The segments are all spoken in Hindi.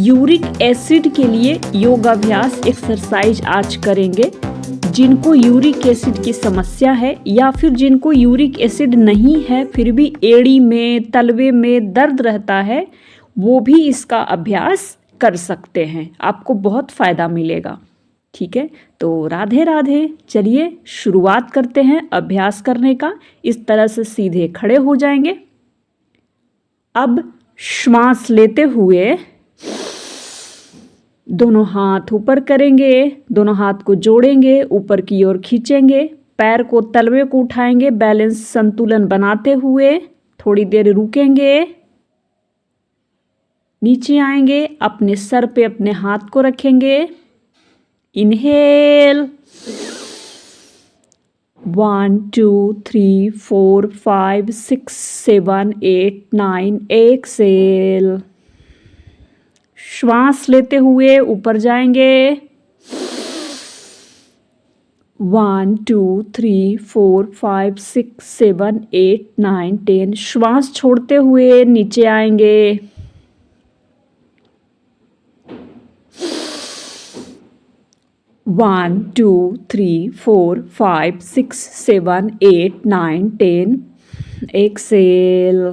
यूरिक एसिड के लिए योगाभ्यास एक्सरसाइज आज करेंगे। जिनको यूरिक एसिड की समस्या है या फिर जिनको यूरिक एसिड नहीं है फिर भी एड़ी में तलवे में दर्द रहता है, वो भी इसका अभ्यास कर सकते हैं। आपको बहुत फ़ायदा मिलेगा। ठीक है, तो राधे राधे। चलिए शुरुआत करते हैं अभ्यास करने का। इस तरह से सीधे खड़े हो जाएंगे। अब श्वास लेते हुए दोनों हाथ ऊपर करेंगे, दोनों हाथ को जोड़ेंगे, ऊपर की ओर खींचेंगे, पैर को तलवे को उठाएंगे, बैलेंस संतुलन बनाते हुए थोड़ी देर रुकेंगे, नीचे आएंगे, अपने सर पे अपने हाथ को रखेंगे। इनहेल 1 2 3 4 5 6 7 8 9। एक्सेल। श्वास लेते हुए ऊपर जाएंगे। 1 2 3 4 5 6 7 8 9 10। श्वास छोड़ते हुए नीचे आएंगे। 1 2 3 4 5 6 7 8 9 10। एक्सेल।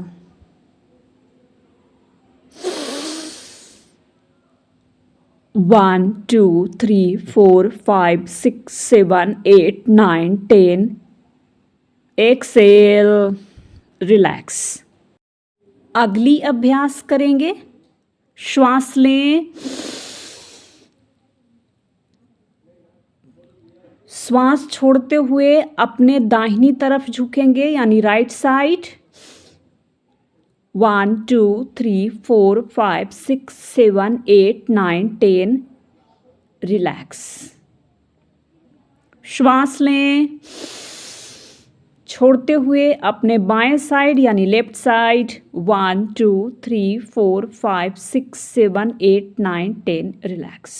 1 2 3 4 5 6 7 8 9 10। एक्सेल। रिलैक्स। अगली अभ्यास करेंगे। श्वास लें, श्वास छोड़ते हुए अपने दाहिनी तरफ झुकेंगे यानी राइट साइड। 1 2 3 4 5 6 7 8 9 10। रिलैक्स। श्वास लें, छोड़ते हुए अपने बाएं साइड यानी लेफ्ट साइड। 1 2 3 4 5 6 7 8 9 10। रिलैक्स।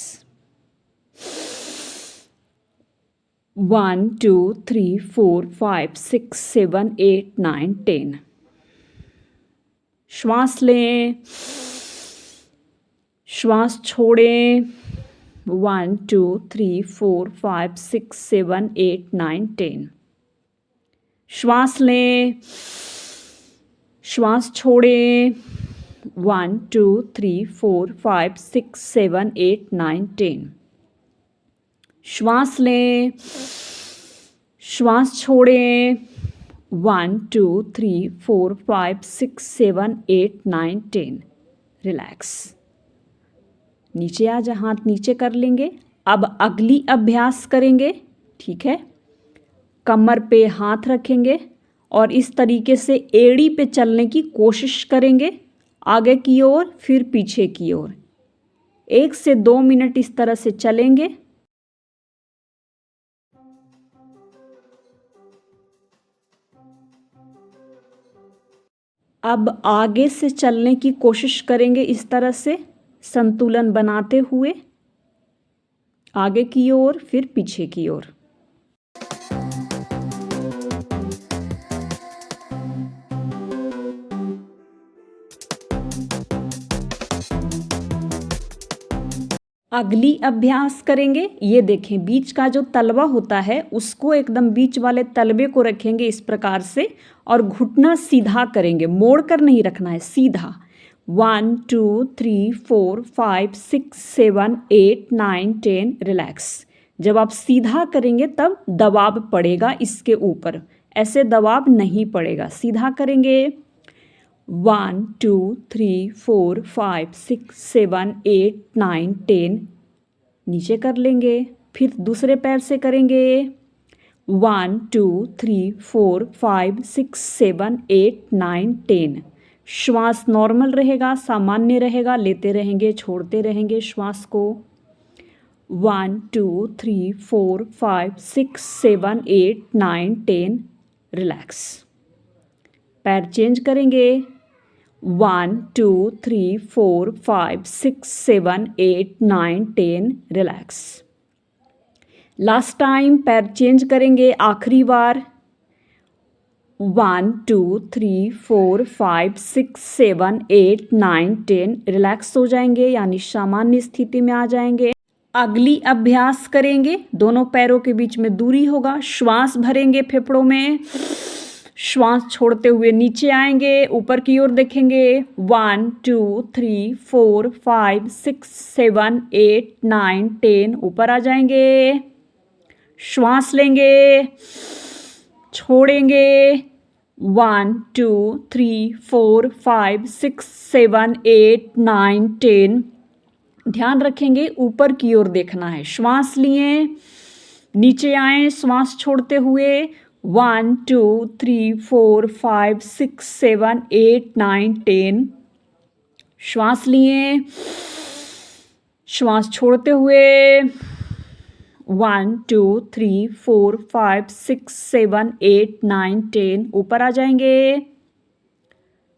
1 2 3 4 5 6 7 8 9 10। श्वास लें, श्वास छोड़ें। 1 2 3 4 5 6 7 8 9 10। श्वास लें, श्वास छोड़ें। 1 2 3 4 5 6 7 8 9 10। श्वास लें, श्वास छोड़ें। 1 2 3 4 5 6 7 8 9 10। रिलैक्स। नीचे आ जा, हाथ नीचे कर लेंगे। अब अगली अभ्यास करेंगे। ठीक है, कमर पे हाथ रखेंगे और इस तरीके से एड़ी पे चलने की कोशिश करेंगे, आगे की ओर फिर पीछे की ओर। 1 से 2 मिनट इस तरह से चलेंगे। अब आगे से चलने की कोशिश करेंगे इस तरह से संतुलन बनाते हुए, आगे की ओर फिर पीछे की ओर। अगली अभ्यास करेंगे। ये देखें, बीच का जो तलवा होता है उसको एकदम बीच वाले तलवे को रखेंगे इस प्रकार से और घुटना सीधा करेंगे, मोड़ कर नहीं रखना है, सीधा। 1 2 3 4 5 6 7 8 9 10। रिलैक्स। जब आप सीधा करेंगे तब दबाव पड़ेगा इसके ऊपर, ऐसे दबाव नहीं पड़ेगा। सीधा करेंगे। 1 2 3 4 5 6 7 8 9 10। नीचे कर लेंगे, फिर दूसरे पैर से करेंगे। 1 2 3 4 5 6 7 8 9 10। श्वास नॉर्मल रहेगा, सामान्य रहेगा, लेते रहेंगे, छोड़ते रहेंगे श्वास को। 1 2 3 4 5 6 7 8 9 10। रिलैक्स। पैर चेंज करेंगे। 1 2 3 4 5 6 7 8 9 10। रिलैक्स। लास्ट टाइम पैर चेंज करेंगे, आखिरी बार। 1 2 3 4 5 6 7 8 9 10 रिलैक्स हो जाएंगे यानी सामान्य स्थिति में आ जाएंगे। अगली अभ्यास करेंगे, दोनों पैरों के बीच में दूरी होगा, श्वास भरेंगे फेफड़ों में, श्वास छोड़ते हुए नीचे आएंगे, ऊपर की ओर देखेंगे। 1 2 3 4 5 6 7 8 9 10 ऊपर आ जाएंगे, श्वास लेंगे, छोड़ेंगे। 1 2 3 4 5 6 7 8 9 10 ध्यान रखेंगे ऊपर की ओर देखना है। श्वास लिए, नीचे आए, श्वास छोड़ते हुए। 1 2 3 4 5 6 7 8 9 10 श्वास लिए, श्वास छोड़ते हुए। 1 2 3 4 5 6 7 8 9 10 ऊपर आ जाएंगे,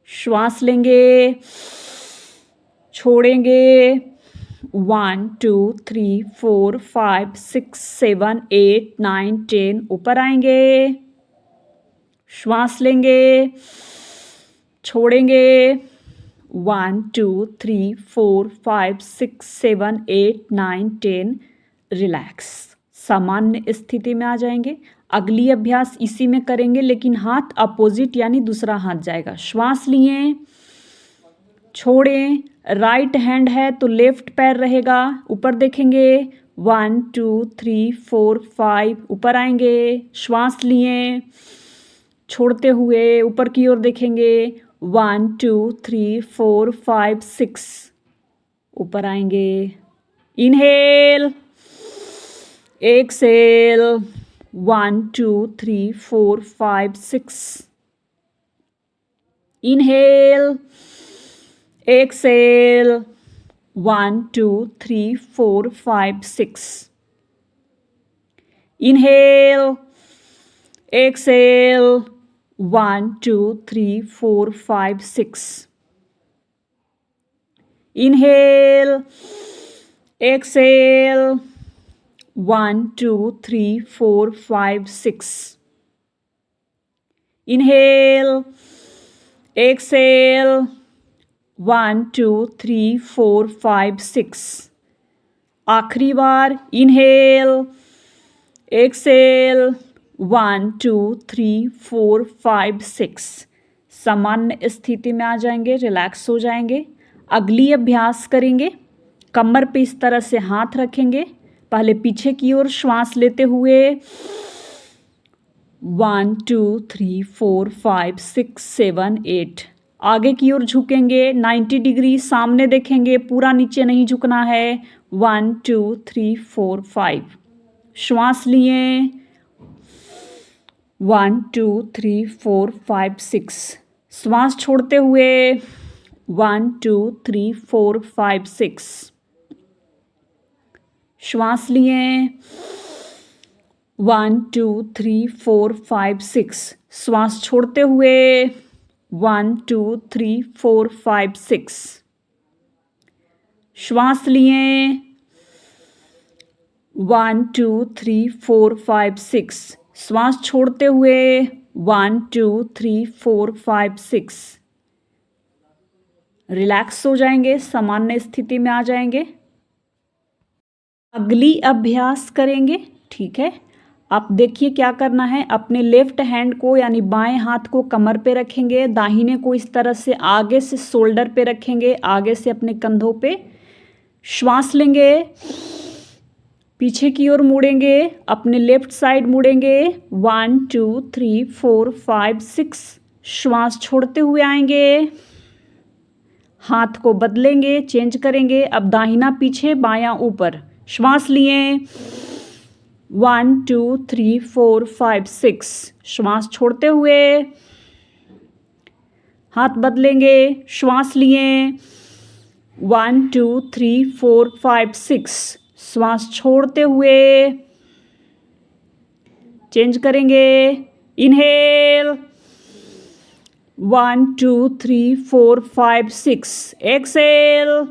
श्वास लेंगे, छोड़ेंगे। 1 2 3 4 5 6 7 8 9 10 ऊपर आएंगे, श्वास लेंगे, छोड़ेंगे। 1 2 3 4 5 6 7 8 9 10 रिलैक्स, सामान्य स्थिति में आ जाएंगे। अगली अभ्यास इसी में करेंगे लेकिन हाथ अपोजिट यानी दूसरा हाथ जाएगा। श्वास लिए, छोड़ें, राइट हैंड है तो लेफ्ट पैर रहेगा, ऊपर देखेंगे। 1 2 3 4 5 ऊपर आएंगे, श्वास लिए, छोड़ते हुए ऊपर की ओर देखेंगे। 1 2 3 4 5 6 ऊपर आएंगे। Inhale, exhale. 1 2 3 4 5 6 inhale, exhale। 1 2 3 4 5 6 inhale, exhale। 1 2 3 4 5 6 inhale, exhale। 1 2 3 4 5 6 inhale, exhale। 1 2 3 4 5 6 आखिरी बार। Inhale, exhale. 1 2 3 4 5 6 सामान्य स्थिति में आ जाएंगे, रिलैक्स हो जाएंगे। अगली अभ्यास करेंगे, कमर पे इस तरह से हाथ रखेंगे, पहले पीछे की ओर श्वास लेते हुए। 1 2 3 4 5 6 7 8 आगे की ओर झुकेंगे, 90 डिग्री सामने देखेंगे, पूरा नीचे नहीं झुकना है। 1 2 3 4 5 श्वास लिए। 1 2 3 4 5 6 श्वास छोड़ते हुए। 1 2 3 4 5 6 श्वास लिए। 1 2 3 4 5 6 श्वास छोड़ते हुए। 1 2 3 4 5 6 श्वास लिए। 1 2 3 4 5 6 श्वास छोड़ते हुए। 1 2 3 4 5 6 रिलैक्स हो जाएंगे, सामान्य स्थिति में आ जाएंगे। अगली अभ्यास करेंगे, ठीक है। आप देखिए क्या करना है, अपने लेफ्ट हैंड को यानी बाएं हाथ को कमर पे रखेंगे, दाहिने को इस तरह से आगे से शोल्डर पे रखेंगे, आगे से अपने कंधों पे। श्वास लेंगे, पीछे की ओर मुड़ेंगे, अपने लेफ्ट साइड मुड़ेंगे। 1 2 3 4 5 6 श्वास छोड़ते हुए आएंगे, हाथ को बदलेंगे, चेंज करेंगे। अब दाहिना पीछे, बायां ऊपर। श्वास लिए। 1 2 3 4 5 6 श्वास छोड़ते हुए हाथ बदलेंगे, श्वास लिए। 1 2 3 4 5 6 श्वास छोड़ते हुए चेंज करेंगे। इनहेल। 1 2 3 4 5 6 एक्सेल,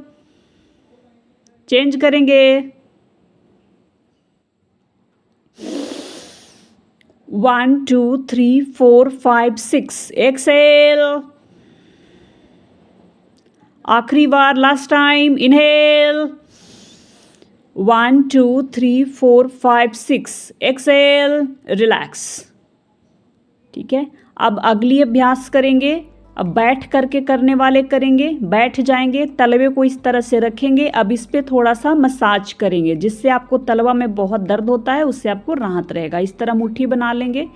चेंज करेंगे। 1 2 3 4 5 6 एक्सेल। आखिरी बार, last time, inhale. 1 2 3 4 5 6 exhale, relax. ठीक है, अब अगली अभ्यास करेंगे। अब बैठ करके करने वाले करेंगे। बैठ जाएंगे, तलवे को इस तरह से रखेंगे। अब इस पे थोड़ा सा मसाज करेंगे, जिससे आपको तलवा में बहुत दर्द होता है उससे आपको राहत रहेगा। इस तरह मुट्ठी बना लेंगे।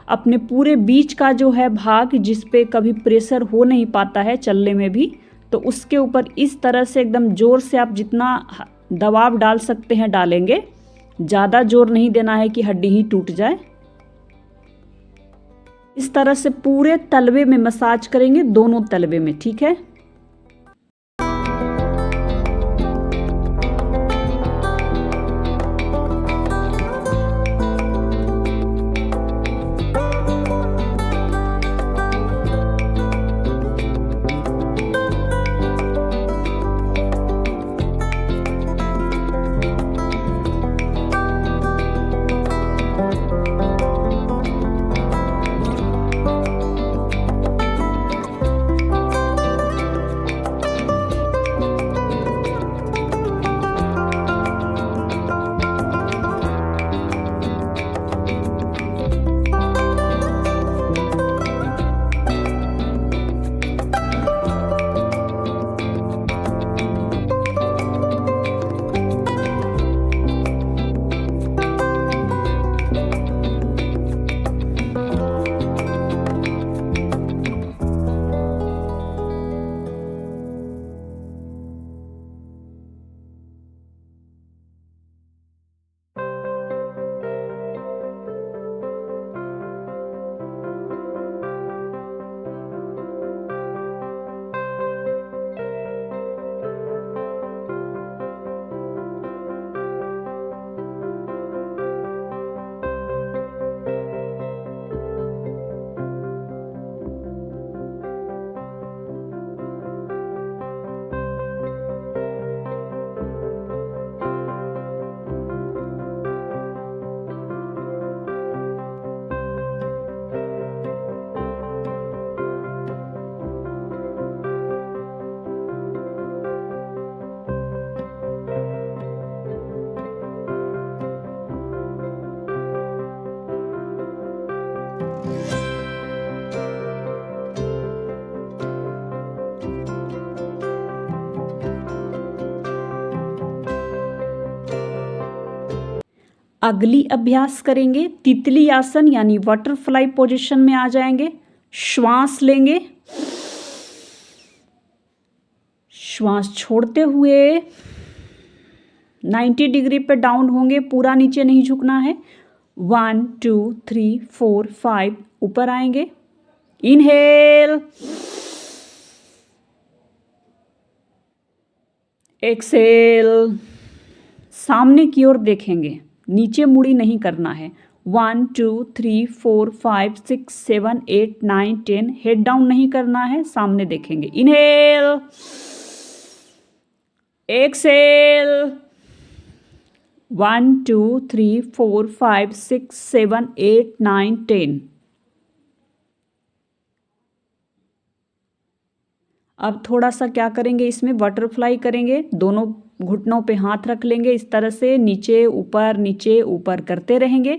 अपने पूरे बीच का जो है भाग, जिस पे कभी प्रेशर हो नहीं पाता है चलने में भी, तो उसके ऊपर इस तरह से एकदम जोर से आप जितना दबाव डाल सकते हैं डालेंगे। ज़्यादा जोर नहीं देना है कि हड्डी ही टूट जाए। इस तरह से पूरे तलवे में मसाज करेंगे, दोनों तलवे में। ठीक है, अगली अभ्यास करेंगे तितली आसन, यानी बटरफ्लाई पोजीशन में आ जाएंगे। श्वास लेंगे, श्वास छोड़ते हुए 90 डिग्री पे डाउन होंगे, पूरा नीचे नहीं झुकना है। 1 2 3 4 5 ऊपर आएंगे। Inhale, exhale. सामने की ओर देखेंगे, नीचे मुड़ी नहीं करना है। 1 2 3 4 5 6 7 8 9 10 हेड डाउन नहीं करना है, सामने देखेंगे। Inhale, exhale. 1 2 3 4 5 6 7 8 9 10। अब थोड़ा सा क्या करेंगे, इसमें बटरफ्लाई करेंगे। दोनों घुटनों पे हाथ रख लेंगे, इस तरह से नीचे ऊपर करते रहेंगे।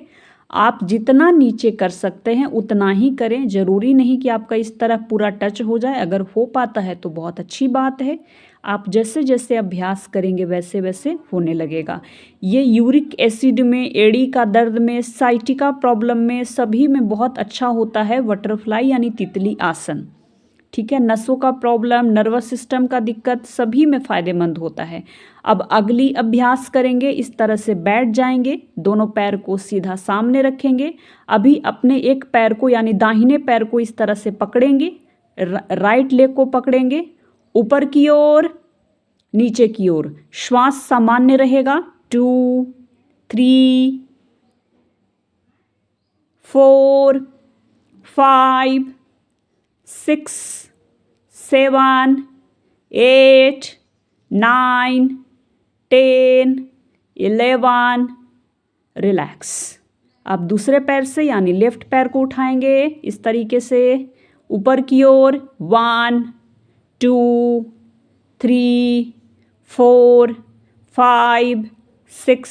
आप जितना नीचे कर सकते हैं उतना ही करें, ज़रूरी नहीं कि आपका इस तरह पूरा टच हो जाए। अगर हो पाता है तो बहुत अच्छी बात है। आप जैसे जैसे अभ्यास करेंगे वैसे वैसे होने लगेगा। ये यूरिक एसिड में, एड़ी का दर्द में, साइटिका प्रॉब्लम में, सभी में बहुत अच्छा होता है बटरफ्लाई यानी तितली आसन। ठीक है, नसों का प्रॉब्लम, नर्वस सिस्टम का दिक्कत, सभी में फ़ायदेमंद होता है। अब अगली अभ्यास करेंगे। इस तरह से बैठ जाएंगे, दोनों पैर को सीधा सामने रखेंगे। अभी अपने एक पैर को यानी दाहिने पैर को इस तरह से पकड़ेंगे, राइट लेग को पकड़ेंगे, ऊपर की ओर, नीचे की ओर। श्वास सामान्य रहेगा। 2 3 4 5 6 7 8 9 10 11। रिलैक्स। आप दूसरे पैर से यानी लेफ्ट पैर को उठाएंगे इस तरीके से ऊपर की ओर 1 2 3 4 5 6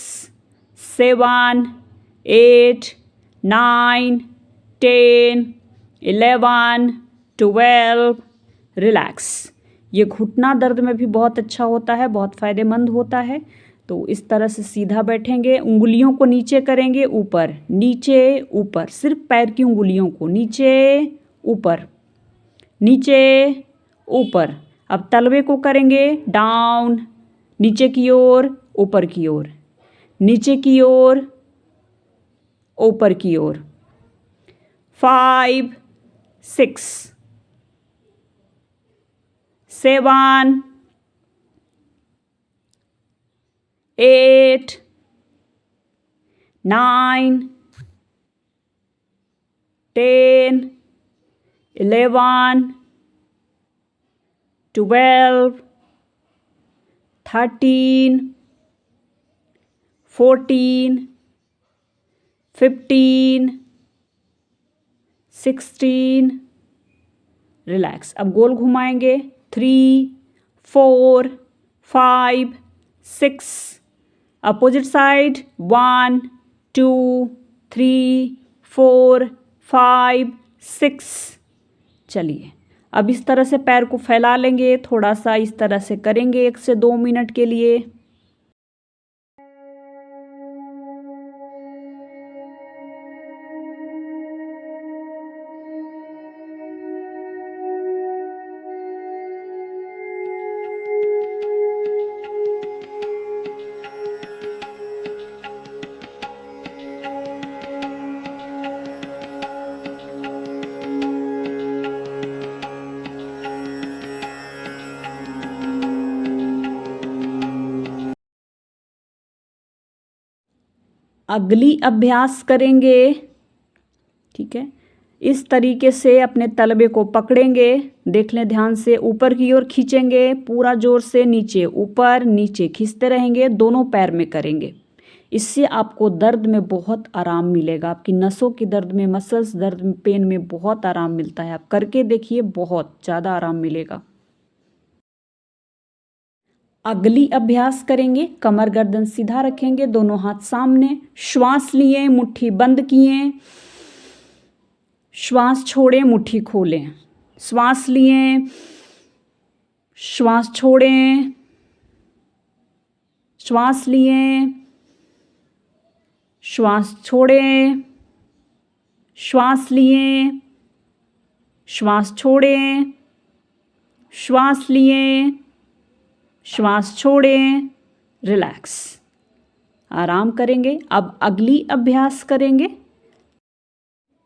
7 8 9 10 11 12 रिलैक्स। ये घुटना दर्द में भी बहुत अच्छा होता है, बहुत फ़ायदेमंद होता है। तो इस तरह से सीधा बैठेंगे, उंगलियों को नीचे करेंगे, ऊपर नीचे ऊपर, सिर्फ पैर की उंगलियों को नीचे ऊपर नीचे ऊपर। अब तलवे को करेंगे डाउन, नीचे की ओर ऊपर की ओर, नीचे की ओर ऊपर की ओर। 5 6 7 8 9 10 11 12 13 14 15 16 रिलैक्स। अब गोल घुमाएंगे 3 4 5 6 अपोजिट साइड 1 2 3 4 5 6। चलिए अब इस तरह से पैर को फैला लेंगे, थोड़ा सा इस तरह से करेंगे 1 से 2 मिनट के लिए। अगली अभ्यास करेंगे, ठीक है। इस तरीके से अपने तलवे को पकड़ेंगे, देख लें ध्यान से, ऊपर की ओर खींचेंगे पूरा जोर से, नीचे ऊपर नीचे खींचते रहेंगे, दोनों पैर में करेंगे। इससे आपको दर्द में बहुत आराम मिलेगा, आपकी नसों की दर्द में, मसल्स दर्द में, पेन में बहुत आराम मिलता है। आप करके देखिए, बहुत ज़्यादा आराम मिलेगा। अगली अभ्यास करेंगे, कमर गर्दन सीधा रखेंगे, दोनों हाथ सामने, श्वास लिए मुट्ठी बंद किए, श्वास छोड़ें मुट्ठी खोलें, श्वास लिए श्वास छोड़ें, श्वास लिए श्वास छोड़ें, श्वास लिए श्वास छोड़ें, श्वास लिए श्वास छोड़ें, रिलैक्स। आराम करेंगे। अब अगली अभ्यास करेंगे।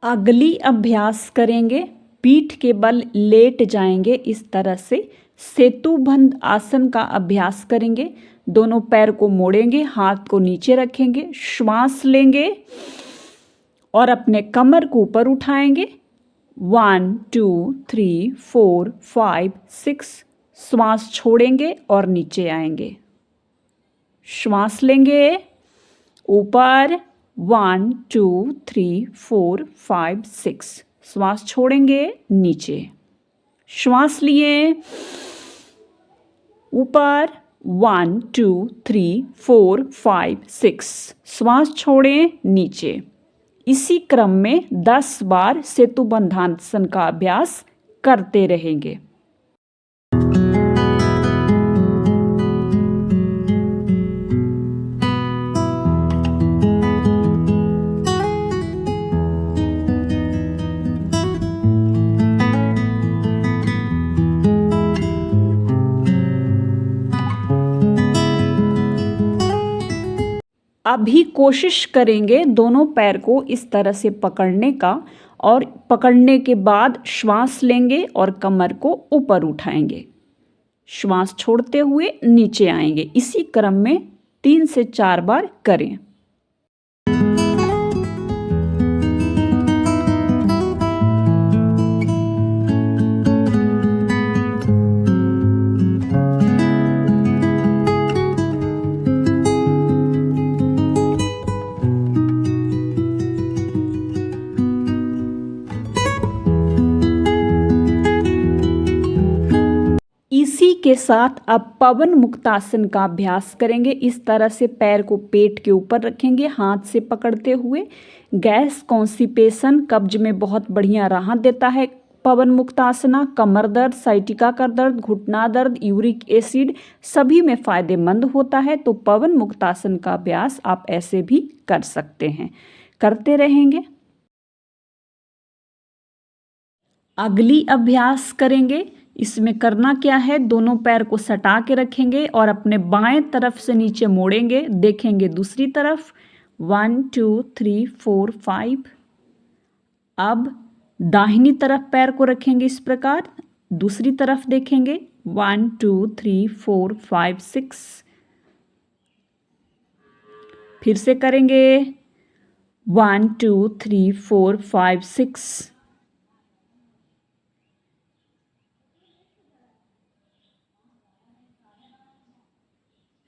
अगली अभ्यास करेंगे, पीठ के बल लेट जाएंगे इस तरह से, सेतुबंध आसन का अभ्यास करेंगे। दोनों पैर को मोड़ेंगे, हाथ को नीचे रखेंगे, श्वास लेंगे और अपने कमर को ऊपर उठाएंगे। 1 2 3 4 5 6। श्वास छोड़ेंगे और नीचे आएंगे, श्वास लेंगे ऊपर 1 2 3 4 5 6। श्वास छोड़ेंगे नीचे, श्वास लिए ऊपर 1 2 3 4 5 6। श्वास छोड़ें नीचे। इसी क्रम में 10 बार सेतुबंधासन का अभ्यास करते रहेंगे। अभी कोशिश करेंगे दोनों पैर को इस तरह से पकड़ने का, और पकड़ने के बाद श्वास लेंगे और कमर को ऊपर उठाएंगे, श्वास छोड़ते हुए नीचे आएंगे। इसी क्रम में 3 से 4 बार करें। साथ अब पवन मुक्तासन का अभ्यास करेंगे। इस तरह से पैर को पेट के ऊपर रखेंगे हाथ से पकड़ते हुए। गैस, कॉन्स्टिपेशन, कब्ज में बहुत बढ़िया राहत देता है पवन मुक्तासना। कमर दर्द, साइटिका का दर्द, घुटना दर्द, यूरिक एसिड सभी में फायदेमंद होता है। तो पवन मुक्तासन का अभ्यास आप ऐसे भी कर सकते हैं, करते रहेंगे। अगली अभ्यास करेंगे। इसमें करना क्या है, दोनों पैर को सटा के रखेंगे और अपने बाएं तरफ से नीचे मोड़ेंगे, देखेंगे दूसरी तरफ। 1 2 3 4 5। अब दाहिनी तरफ पैर को रखेंगे इस प्रकार, दूसरी तरफ देखेंगे। 1 2 3 4 5 6। फिर से करेंगे 1 2 3 4 5 6।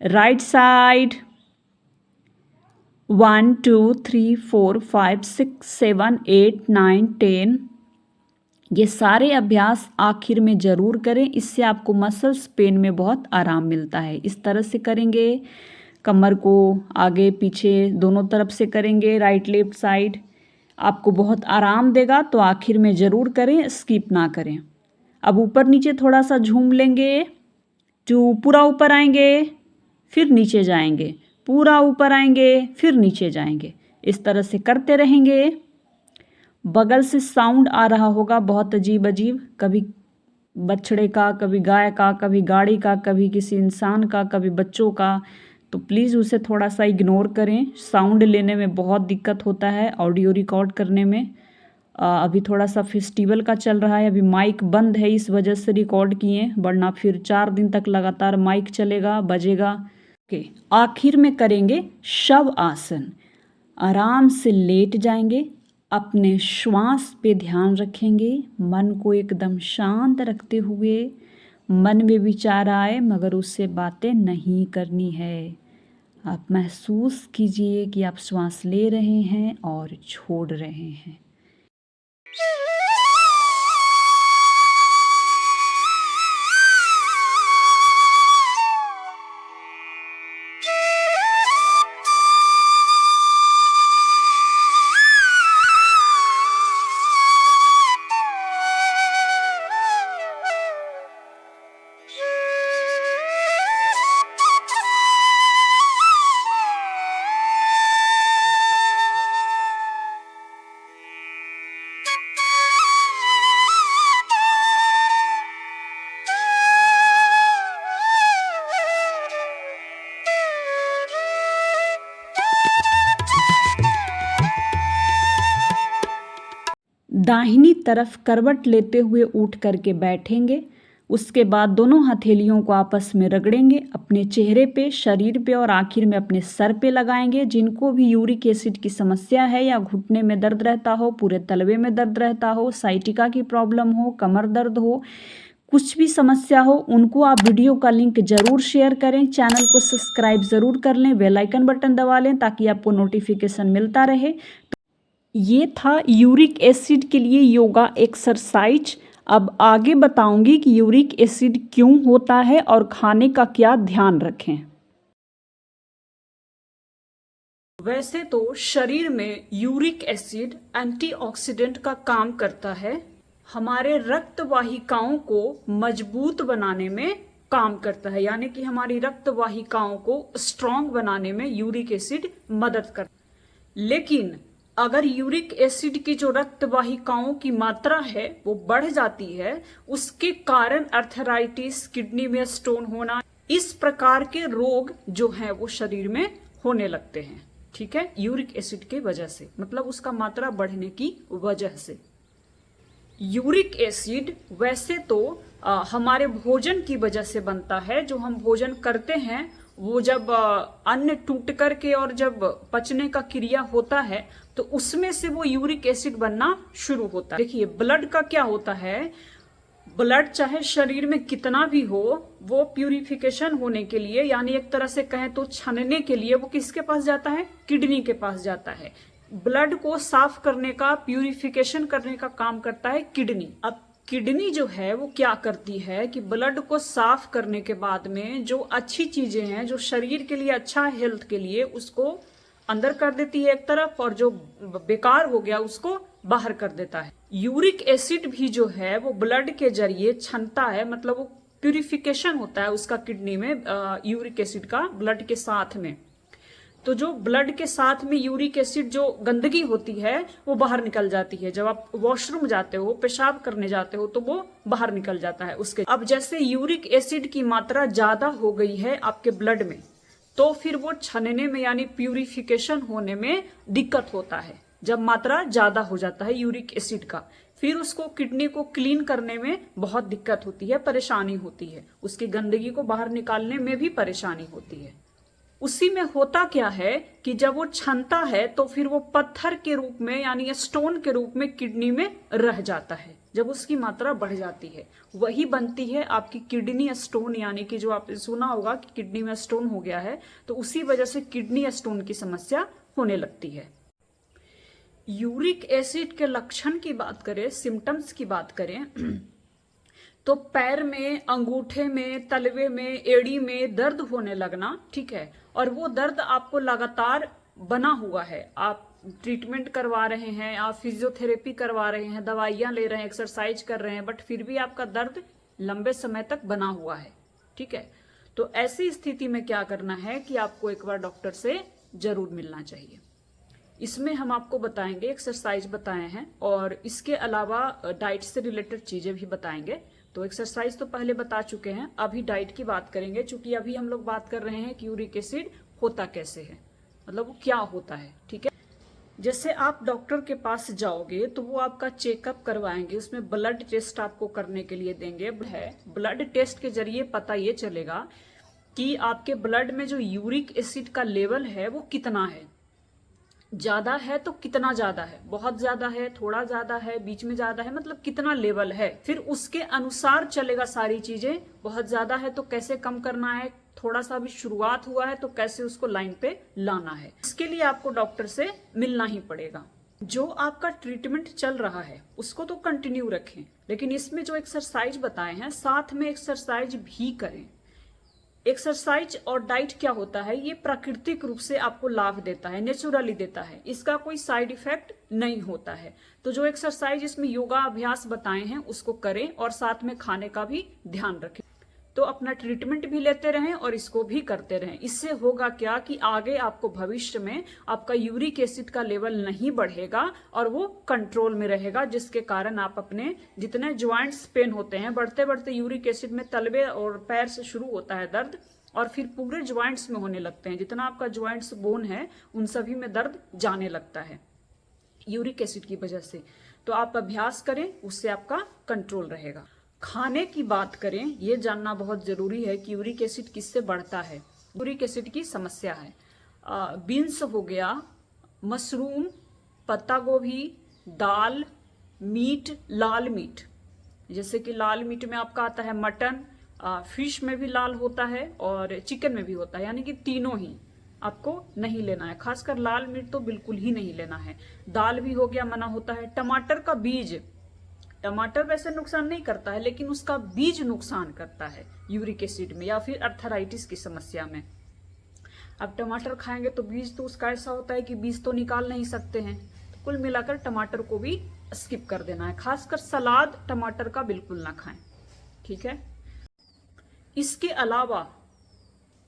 Right side 1 2 3 4 5 6 7 8 9 10। ये सारे अभ्यास आखिर में ज़रूर करें, इससे आपको मसल्स पेन में बहुत आराम मिलता है। इस तरह से करेंगे, कमर को आगे पीछे दोनों तरफ से करेंगे, राइट लेफ्ट साइड। आपको बहुत आराम देगा, तो आखिर में ज़रूर करें, स्किप ना करें। अब ऊपर नीचे थोड़ा सा झूम लेंगे। पूरा ऊपर आएंगे, फिर नीचे जाएंगे, पूरा ऊपर आएंगे, फिर नीचे जाएंगे। इस तरह से करते रहेंगे। बगल से साउंड आ रहा होगा बहुत अजीब अजीब, कभी बछड़े का, कभी गाय का, कभी गाड़ी का, कभी किसी इंसान का, कभी बच्चों का। तो प्लीज़ उसे थोड़ा सा इग्नोर करें। साउंड लेने में बहुत दिक्कत होता है, ऑडियो रिकॉर्ड करने में। अभी थोड़ा सा फेस्टिवल का चल रहा है, अभी माइक बंद है, इस वजह से रिकॉर्ड किए, वरना फिर 4 दिन तक लगातार माइक चलेगा, बजेगा। आखिर में करेंगे शव आसन। आराम से लेट जाएंगे, अपने श्वास पे ध्यान रखेंगे, मन को एकदम शांत रखते हुए। मन में विचार आए मगर उससे बातें नहीं करनी है। आप महसूस कीजिए कि आप श्वास ले रहे हैं और छोड़ रहे हैं। दाहिनी तरफ करवट लेते हुए उठ करके बैठेंगे। उसके बाद दोनों हथेलियों को आपस में रगड़ेंगे, अपने चेहरे पे, शरीर पे और आखिर में अपने सर पे लगाएंगे। जिनको भी यूरिक एसिड की समस्या है या घुटने में दर्द रहता हो, पूरे तलवे में दर्द रहता हो, साइटिका की प्रॉब्लम हो, कमर दर्द हो, कुछ भी समस्या हो, उनको आप वीडियो का लिंक ज़रूर शेयर करें। चैनल को सब्सक्राइब ज़रूर कर लें, बेल आइकन बटन दबा लें ताकि आपको नोटिफिकेशन मिलता रहे। ये था यूरिक एसिड के लिए योगा एक्सरसाइज। अब आगे बताऊंगी कि यूरिक एसिड क्यों होता है और खाने का क्या ध्यान रखें। वैसे तो शरीर में यूरिक एसिड एंटीऑक्सीडेंट का काम करता है, हमारे रक्त वाहिकाओं को मजबूत बनाने में काम करता है, यानी कि हमारी रक्त वाहिकाओं को स्ट्रॉन्ग बनाने में यूरिक एसिड मदद करता है। लेकिन अगर यूरिक एसिड की जो रक्त वाहिकाओं की मात्रा है वो बढ़ जाती है, उसके कारण अर्थराइटिस, किडनी में स्टोन होना, इस प्रकार के रोग जो हैं वो शरीर में होने लगते हैं। ठीक है, यूरिक एसिड के वजह से, मतलब उसका मात्रा बढ़ने की वजह से। यूरिक एसिड वैसे तो हमारे भोजन की वजह से बनता है। जो हम भोजन करते हैं वो जब अन्न टूट करके और जब पचने का क्रिया होता है तो उसमें से वो यूरिक एसिड बनना शुरू होता है। देखिए, ब्लड का क्या होता है, ब्लड चाहे शरीर में कितना भी हो, वो प्यूरिफिकेशन होने के लिए, यानी एक तरह से कहें तो छानने के लिए, वो किसके पास जाता है, किडनी के पास जाता है। ब्लड को साफ करने का, प्यूरिफिकेशन करने का काम करता है किडनी। अब किडनी जो है वो क्या करती है कि ब्लड को साफ करने के बाद में जो अच्छी चीजें हैं, जो शरीर के लिए अच्छा है, हेल्थ के लिए, उसको अंदर कर देती है एक तरफ, और जो बेकार हो गया उसको बाहर कर देता है। यूरिक एसिड भी जो है वो ब्लड के जरिए छनता है, मतलब वो प्यूरिफिकेशन होता है उसका किडनी में, यूरिक एसिड का ब्लड के साथ में। तो जो ब्लड के साथ में यूरिक एसिड जो गंदगी होती है वो बाहर निकल जाती है। जब आप वॉशरूम जाते हो, पेशाब करने जाते हो, तो वो बाहर निकल जाता है उसके। अब जैसे यूरिक एसिड की मात्रा ज्यादा हो गई है आपके ब्लड में, तो फिर वो छनने में यानी प्यूरिफिकेशन होने में दिक्कत होता है। जब मात्रा ज्यादा हो जाता है यूरिक एसिड का, फिर उसको किडनी को क्लीन करने में बहुत दिक्कत होती है, परेशानी होती है, उसकी गंदगी को बाहर निकालने में भी परेशानी होती है। उसी में होता क्या है कि जब वो छनता है तो फिर वो पत्थर के रूप में यानी स्टोन के रूप में किडनी में रह जाता है। जब उसकी मात्रा बढ़ जाती है वही बनती है आपकी किडनी स्टोन, यानी कि जो आपने सुना होगा कि किडनी में स्टोन हो गया है, तो उसी वजह से किडनी स्टोन की समस्या होने लगती है। यूरिक एसिड के लक्षण की बात करें, सिम्टम्स की बात करें, तो पैर में, अंगूठे में, तलवे में, एड़ी में दर्द होने लगना, ठीक है, और वो दर्द आपको लगातार बना हुआ है। आप ट्रीटमेंट करवा रहे हैं, आप फिजियोथेरेपी करवा रहे हैं, दवाइयां ले रहे हैं, एक्सरसाइज कर रहे हैं, बट फिर भी आपका दर्द लंबे समय तक बना हुआ है, ठीक है। तो ऐसी स्थिति में क्या करना है कि आपको एक बार डॉक्टर से जरूर मिलना चाहिए। इसमें हम आपको बताएंगे, एक्सरसाइज बताए हैं, और इसके अलावा डाइट से रिलेटेड चीजें भी बताएंगे। तो एक्सरसाइज तो पहले बता चुके हैं, अभी डाइट की बात करेंगे, क्योंकि अभी हम लोग बात कर रहे हैं कि यूरिक एसिड होता कैसे है, मतलब वो क्या होता है, ठीक है। जैसे आप डॉक्टर के पास जाओगे तो वो आपका चेकअप करवाएंगे, उसमें ब्लड टेस्ट आपको करने के लिए देंगे। ब्लड टेस्ट के जरिए पता ये चलेगा कि आपके ब्लड में जो यूरिक एसिड का लेवल है वो कितना है। ज्यादा है तो कितना ज्यादा है, बहुत ज्यादा है, थोड़ा ज्यादा है, बीच में ज्यादा है, मतलब कितना लेवल है। फिर उसके अनुसार चलेगा सारी चीजें। बहुत ज्यादा है तो कैसे कम करना है, थोड़ा सा भी शुरुआत हुआ है तो कैसे उसको लाइन पे लाना है। इसके लिए आपको डॉक्टर से मिलना ही पड़ेगा। जो आपका ट्रीटमेंट चल रहा है उसको तो कंटिन्यू रखें, लेकिन इसमें जो एक्सरसाइज बताए हैं साथ में एक्सरसाइज भी करें। एक्सरसाइज और डाइट क्या होता है, ये प्राकृतिक रूप से आपको लाभ देता है, नेचुरली देता है, इसका कोई साइड इफेक्ट नहीं होता है। तो जो एक्सरसाइज इसमें योगा अभ्यास बताए हैं उसको करें, और साथ में खाने का भी ध्यान रखें। तो अपना ट्रीटमेंट भी लेते रहें और इसको भी करते रहें। इससे होगा क्या कि आगे आपको भविष्य में आपका यूरिक एसिड का लेवल नहीं बढ़ेगा और वो कंट्रोल में रहेगा, जिसके कारण आप अपने जितने ज्वाइंट्स पेन होते हैं, बढ़ते बढ़ते यूरिक एसिड में तलवे और पैर से शुरू होता है दर्द, और फिर पूरे ज्वाइंट्स में होने लगते हैं। जितना आपका ज्वाइंट्स बोन है उन सभी में दर्द जाने लगता है यूरिक एसिड की वजह से। तो आप अभ्यास करें, उससे आपका कंट्रोल रहेगा। खाने की बात करें, ये जानना बहुत जरूरी है कि यूरिक एसिड किससे बढ़ता है। यूरिक एसिड की समस्या है, बीन्स हो गया, मशरूम, पत्ता गोभी, दाल, मीट, लाल मीट, जैसे कि लाल मीट में आपका आता है मटन, फिश में भी लाल होता है और चिकन में भी होता है, यानी कि तीनों ही आपको नहीं लेना है। खासकर लाल मीट तो बिल्कुल ही नहीं लेना है। दाल भी हो गया, मना होता है। टमाटर का बीज, टमाटर वैसे नुकसान नहीं करता है, लेकिन उसका बीज नुकसान करता है यूरिक एसिड में या फिर अर्थराइटिस की समस्या में। अब टमाटर खाएंगे तो बीज तो उसका ऐसा होता है कि बीज तो निकाल नहीं सकते हैं। तो कुल मिलाकर टमाटर को भी स्किप कर देना है। खासकर सलाद टमाटर का बिल्कुल ना खाएं, ठीक है। इसके अलावा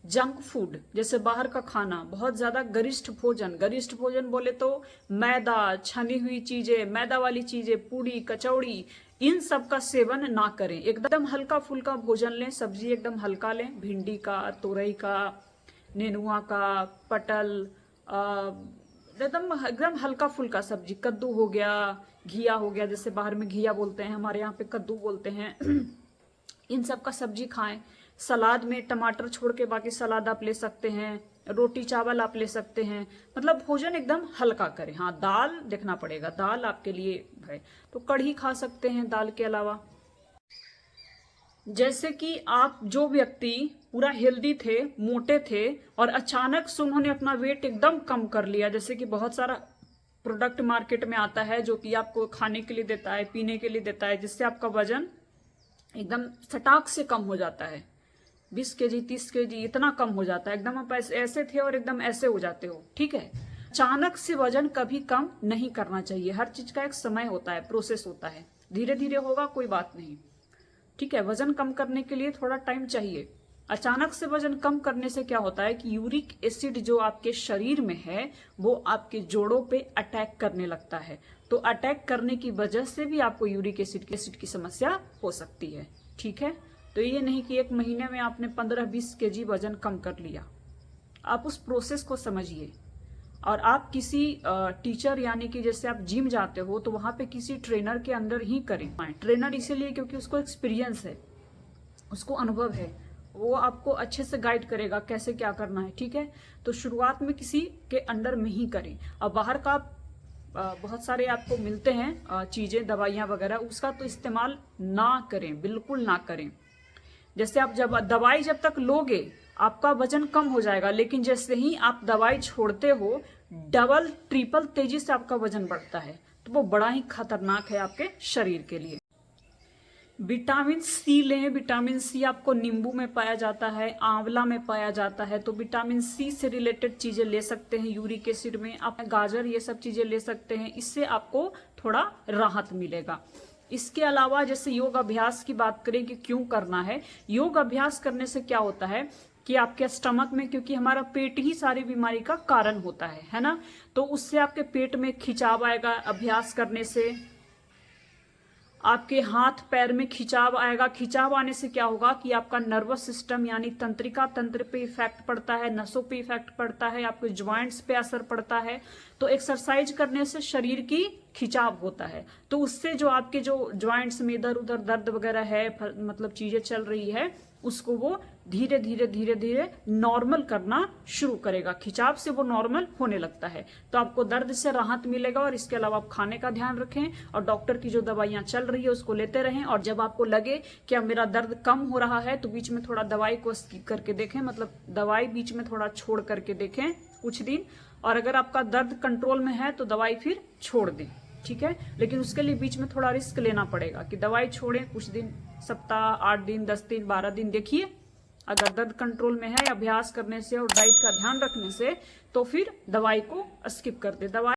जंक फूड, जैसे बाहर का खाना, बहुत ज्यादा गरिष्ठ भोजन बोले तो मैदा, छनी हुई चीजें, मैदा वाली चीजें, पूड़ी, कचौड़ी, इन सब का सेवन ना करें। एकदम हल्का फुल्का भोजन लें, सब्जी एकदम हल्का लें, भिंडी का, तोरई का, नेनुआ का, पटल, एकदम हल्का फुल्का सब्जी। कद्दू हो गया, घिया हो गया, जैसे बाहर में घिया बोलते हैं, हमारे यहाँ पे कद्दू बोलते हैं। इन सब का सब्जी खाएं। सलाद में टमाटर छोड़ के बाकी सलाद आप ले सकते हैं, रोटी चावल आप ले सकते हैं, मतलब भोजन एकदम हल्का करें। हाँ, दाल देखना पड़ेगा, दाल आपके लिए है तो कढ़ी खा सकते हैं दाल के अलावा। जैसे कि आप जो व्यक्ति पूरा हेल्दी थे, मोटे थे, और अचानक से उन्होंने अपना वेट एकदम कम कर लिया, जैसे कि बहुत सारा प्रोडक्ट मार्केट में आता है जो कि आपको खाने के लिए देता है, पीने के लिए देता है, जिससे आपका वजन एकदम सटाक से कम हो जाता है। 20 kg 30 kg इतना कम हो जाता है, एकदम आप ऐसे थे और एकदम ऐसे हो जाते हो। ठीक है, अचानक से वजन कभी कम नहीं करना चाहिए। हर चीज का एक समय होता है, प्रोसेस होता है, धीरे धीरे होगा, कोई बात नहीं। ठीक है, वजन कम करने के लिए थोड़ा टाइम चाहिए। अचानक से वजन कम करने से क्या होता है कि यूरिक एसिड जो आपके शरीर में है वो आपके जोड़ों पे अटैक करने लगता है। तो अटैक करने की वजह से भी आपको यूरिक एसिड की समस्या हो सकती है। ठीक है, तो ये नहीं कि एक महीने में आपने 15-20 kg वजन कम कर लिया। आप उस प्रोसेस को समझिए। और आप किसी टीचर यानी कि जैसे आप जिम जाते हो तो वहां पे किसी ट्रेनर के अंदर ही करें। ट्रेनर इसीलिए क्योंकि उसको एक्सपीरियंस है, उसको अनुभव है, वो आपको अच्छे से गाइड करेगा कैसे क्या करना है। ठीक है, तो शुरुआत में किसी के अंडर में ही करें। और बाहर का बहुत सारे आपको मिलते हैं चीजें, दवाइयां वगैरह, उसका तो इस्तेमाल ना करें, बिल्कुल ना करें। जैसे आप दवाई जब तक लोगे आपका वजन कम हो जाएगा, लेकिन जैसे ही आप दवाई छोड़ते हो डबल ट्रिपल तेजी से आपका वजन बढ़ता है। तो वो बड़ा ही खतरनाक है आपके शरीर के लिए। विटामिन सी लें। विटामिन सी आपको नींबू में पाया जाता है, आंवला में पाया जाता है। तो विटामिन सी से रिलेटेड चीजें ले सकते हैं। यूरिक एसिड में आप गाजर ये सब चीजें ले सकते हैं, इससे आपको थोड़ा राहत मिलेगा। इसके अलावा जैसे योग अभ्यास की बात करें कि क्यों करना है, योग अभ्यास करने से क्या होता है कि आपके स्टमक में, क्योंकि हमारा पेट ही सारी बीमारी का कारण होता है ना, तो उससे आपके पेट में खिंचाव आएगा। अभ्यास करने से आपके हाथ पैर में खिंचाव आएगा। खिंचाव आने से क्या होगा कि आपका नर्वस सिस्टम यानी तंत्रिका तंत्र पे इफेक्ट पड़ता है, नसों पे इफेक्ट पड़ता है, आपके ज्वाइंट्स पे असर पड़ता है। तो एक्सरसाइज करने से शरीर की खिंचाव होता है, तो उससे जो आपके जो ज्वाइंट्स में इधर उधर दर्द वगैरह है, मतलब चीजें चल रही है, उसको वो धीरे धीरे धीरे धीरे नॉर्मल करना शुरू करेगा। खिंचाव से वो नॉर्मल होने लगता है, तो आपको दर्द से राहत मिलेगा। और इसके अलावा आप खाने का ध्यान रखें और डॉक्टर की जो दवाइयां चल रही है उसको लेते रहें। और जब आपको लगे कि अब मेरा दर्द कम हो रहा है तो बीच में थोड़ा दवाई को स्किप करके देखें, मतलब दवाई बीच में थोड़ा छोड़ करके देखें कुछ दिन। और अगर आपका दर्द कंट्रोल में है तो दवाई फिर छोड़ दें। ठीक है, लेकिन उसके लिए बीच में थोड़ा रिस्क लेना पड़ेगा कि दवाई छोड़ें कुछ दिन, सप्ताह, 8 दिन, 10 दिन, 12 दिन देखिए। अगर दर्द कंट्रोल में है, अभ्यास करने से और डाइट का ध्यान रखने से, तो फिर दवाई को स्किप कर दे। दवाई